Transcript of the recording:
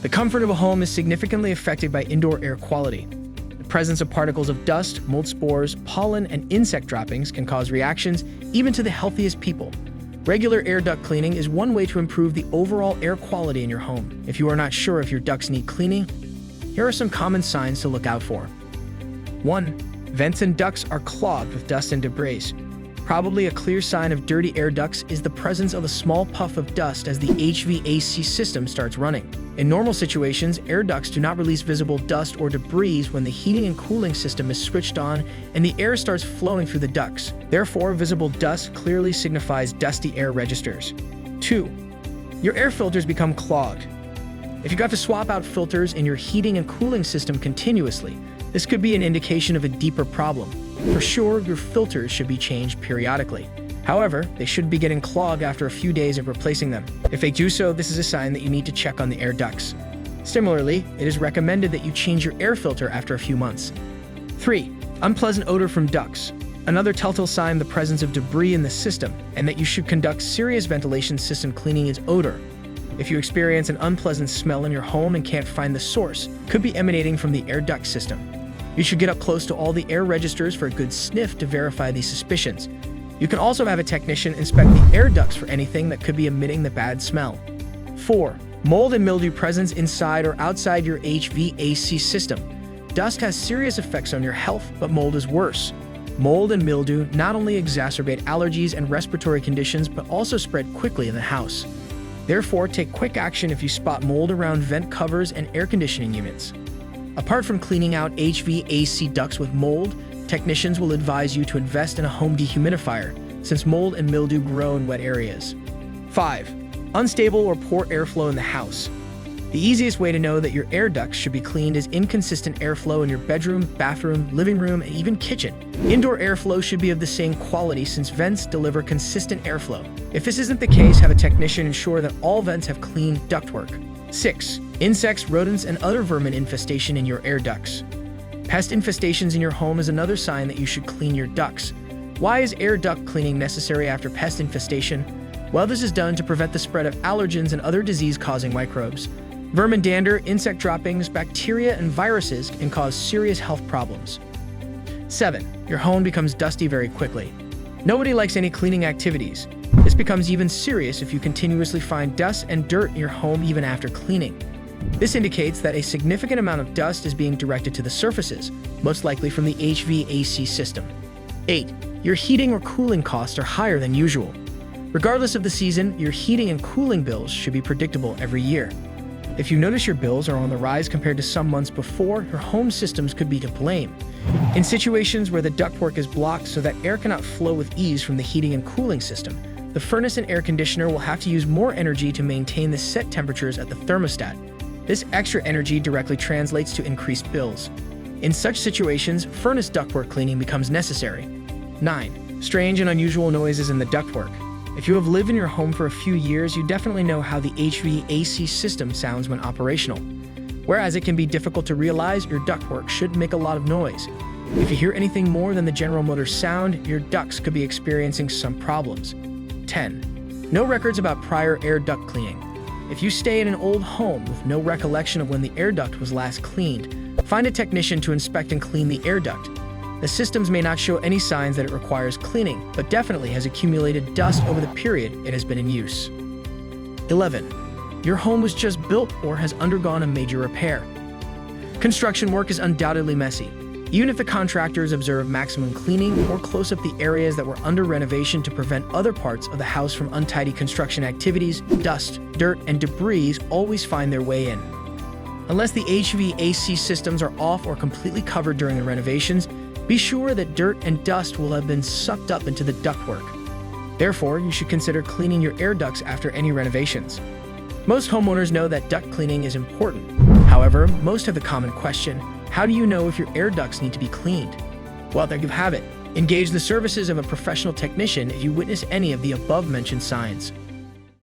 The comfort of a home is significantly affected by indoor air quality. The presence of particles of dust, mold spores, pollen, and insect droppings can cause reactions even to the healthiest people. Regular air duct cleaning is one way to improve the overall air quality in your home. If you are not sure if your ducts need cleaning, here are some common signs to look out for. 1. Vents and ducts are clogged with dust and debris. Probably a clear sign of dirty air ducts is the presence of a small puff of dust as the HVAC system starts running. In normal situations, air ducts do not release visible dust or debris when the heating and cooling system is switched on and the air starts flowing through the ducts. Therefore, visible dust clearly signifies dusty air registers. 2. Your air filters become clogged. If you got to swap out filters in your heating and cooling system continuously, this could be an indication of a deeper problem. For sure, your filters should be changed periodically. However, they should be getting clogged after a few days of replacing them. If they do so, this is a sign that you need to check on the air ducts. Similarly, it is recommended that you change your air filter after a few months. 3. Unpleasant odor from ducts. Another telltale sign of the presence of debris in the system and that you should conduct serious ventilation system cleaning is odor. If you experience an unpleasant smell in your home and can't find the source, it could be emanating from the air duct system. You should get up close to all the air registers for a good sniff to verify these suspicions. You can also have a technician inspect the air ducts for anything that could be emitting the bad smell. 4. Mold and mildew presence inside or outside your HVAC system. Dust has serious effects on your health, but mold is worse. Mold and mildew not only exacerbate allergies and respiratory conditions, but also spread quickly in the house. Therefore, take quick action if you spot mold around vent covers and air conditioning units. Apart from cleaning out HVAC ducts with mold, technicians will advise you to invest in a home dehumidifier, since mold and mildew grow in wet areas. 5. Unstable or poor airflow in the house. The easiest way to know that your air ducts should be cleaned is inconsistent airflow in your bedroom, bathroom, living room, and even kitchen. Indoor airflow should be of the same quality since vents deliver consistent airflow. If this isn't the case, have a technician ensure that all vents have clean ductwork. 6. Insects, rodents, and other vermin infestation in your air ducts. Pest infestations in your home is another sign that you should clean your ducts. Why is air duct cleaning necessary after pest infestation? Well, this is done to prevent the spread of allergens and other disease-causing microbes. Vermin dander, insect droppings, bacteria, and viruses can cause serious health problems. 7. Your home becomes dusty very quickly. Nobody likes any cleaning activities. This becomes even serious if you continuously find dust and dirt in your home even after cleaning. This indicates that a significant amount of dust is being directed to the surfaces, most likely from the HVAC system. 8. Your heating or cooling costs are higher than usual. Regardless of the season, your heating and cooling bills should be predictable every year. If you notice your bills are on the rise compared to some months before, your home systems could be to blame. In situations where the ductwork is blocked so that air cannot flow with ease from the heating and cooling system, the furnace and air conditioner will have to use more energy to maintain the set temperatures at the thermostat. This extra energy directly translates to increased bills. In such situations, furnace ductwork cleaning becomes necessary. 9. Strange and unusual noises in the ductwork. If you have lived in your home for a few years, you definitely know how the HVAC system sounds when operational. Whereas it can be difficult to realize, your ductwork should make a lot of noise. If you hear anything more than the general motor sound, your ducts could be experiencing some problems. 10. No records about prior air duct cleaning. If you stay in an old home with no recollection of when the air duct was last cleaned, find a technician to inspect and clean the air duct. The systems may not show any signs that it requires cleaning, but definitely has accumulated dust over the period it has been in use. 11. Your home was just built or has undergone a major repair. Construction work is undoubtedly messy. Even if the contractors observe maximum cleaning or close up the areas that were under renovation to prevent other parts of the house from untidy construction activities, dust, dirt, and debris always find their way in. Unless the HVAC systems are off or completely covered during the renovations, be sure that dirt and dust will have been sucked up into the ductwork. Therefore, you should consider cleaning your air ducts after any renovations. Most homeowners know that duct cleaning is important. However, most have the common question, how do you know if your air ducts need to be cleaned? Well, there you have it. Engage the services of a professional technician if you witness any of the above-mentioned signs.